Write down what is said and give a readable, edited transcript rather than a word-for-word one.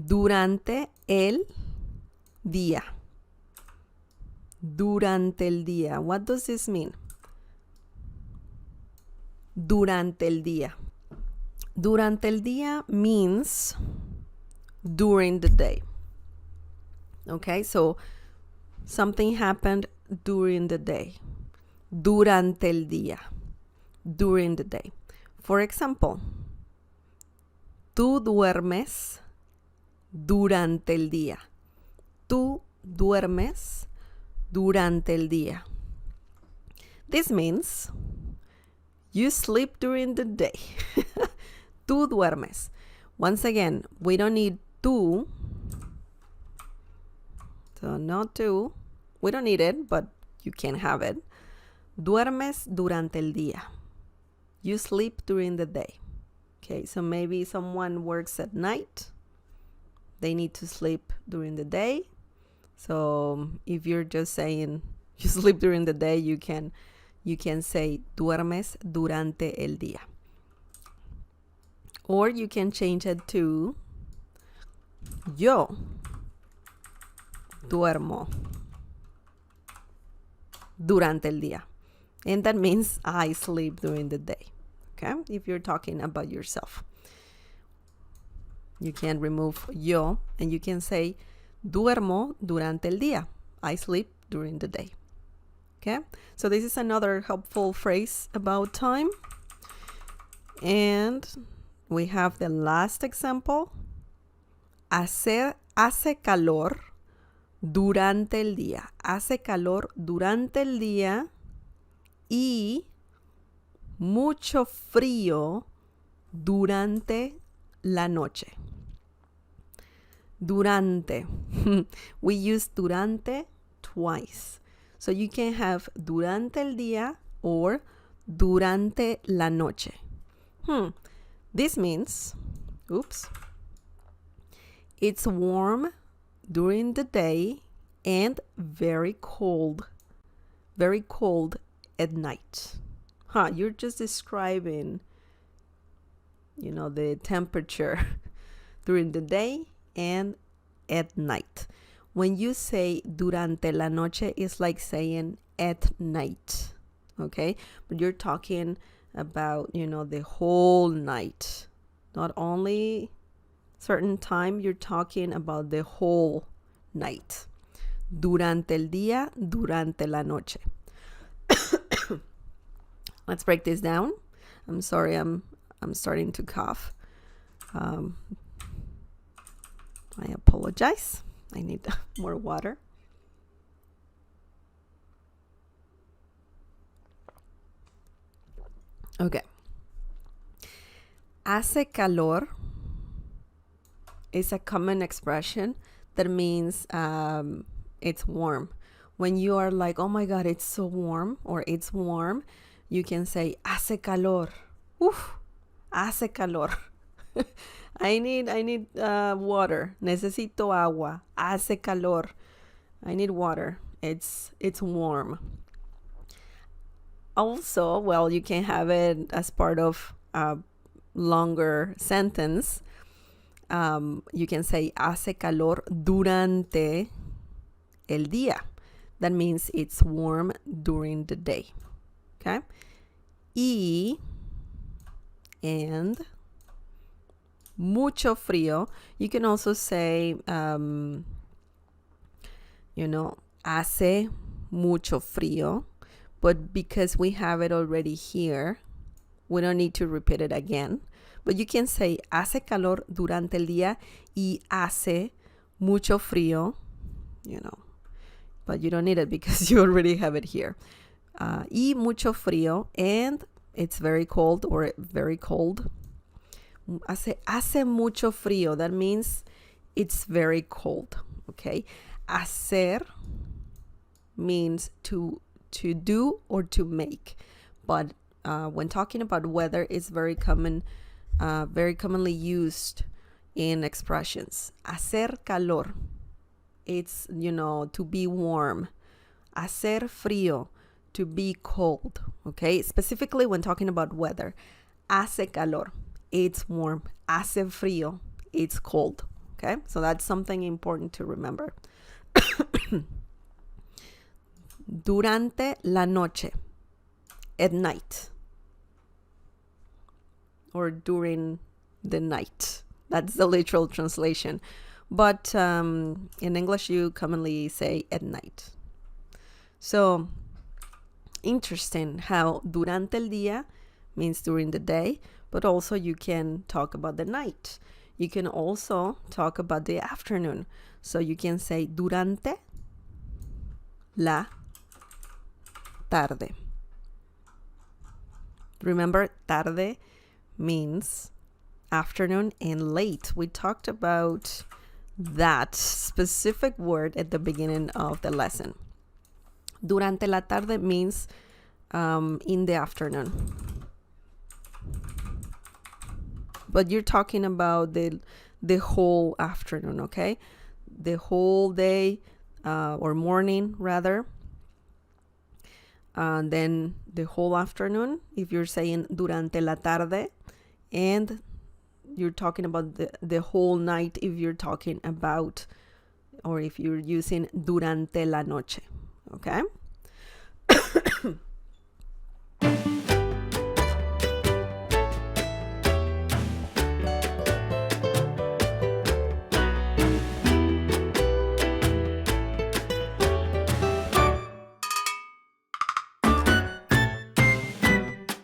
Durante el día. Durante el día. What does this mean? Durante el día. Durante el día means during the day. Okay, so something happened during the day. Durante el día. During the day. For example, tú duermes durante el día. Tú duermes durante el día. This means you sleep during the day. Tú duermes. Once again, we don't need tú. So not tú. We don't need it, but you can have it. Duermes durante el día. You sleep during the day. Okay, so maybe someone works at night. They need to sleep during the day. So if you're just saying you sleep during the day, you can say duermes durante el día. Or you can change it to yo duermo durante el día. And that means I sleep during the day. Okay? If you're talking about yourself. You can remove yo and you can say duermo durante el día. I sleep during the day. Okay? So this is another helpful phrase about time. And we have the last example. Hace calor durante el día. Hace calor durante el día y mucho frío durante la noche. Durante. We use durante twice. So you can have durante el día or durante la noche. This means, it's warm during the day and very cold at night. You're just describing, the temperature during the day and at night. When you say durante la noche, it's like saying at night, okay? But you're talking about, the whole night. Not only certain time, you're talking about the whole night. Durante el día, durante la noche. Let's break this down. I'm sorry, I'm starting to cough. I apologize. I need more water. Okay. Hace calor is a common expression that means it's warm. When you are like, oh my God, it's so warm, or it's warm, you can say hace calor. Hace calor. I need water. Necesito agua. Hace calor. I need water. It's warm. Also, well, you can have it as part of a longer sentence. You can say hace calor durante el día. That means it's warm during the day. Okay? And mucho frío. You can also say, hace mucho frío. But because we have it already here, we don't need to repeat it again. But you can say hace calor durante el día y hace mucho frío, But you don't need it because you already have it here. Y mucho frío, and it's very cold or very cold. Hace mucho frío. That means it's very cold. Okay. Hacer means to do or to make. But when talking about weather, it's very commonly used in expressions. Hacer calor. It's, to be warm. Hacer frío. To be cold. Okay. Specifically when talking about weather. Hace calor. It's warm. Hace frío. It's cold. Okay, so that's something important to remember. Durante la noche, at night, or during the night. That's the literal translation. But in English, you commonly say at night. So, interesting how durante el día means during the day, but also you can talk about the night. You can also talk about the afternoon. So you can say durante la tarde. Remember, tarde means afternoon and late. We talked about that specific word at the beginning of the lesson. Durante la tarde means in the afternoon. But you're talking about the whole afternoon, okay? The whole day or morning, rather. Then the whole afternoon, if you're saying durante la tarde. And you're talking about the whole night if you're talking about, or if you're using durante la noche, okay?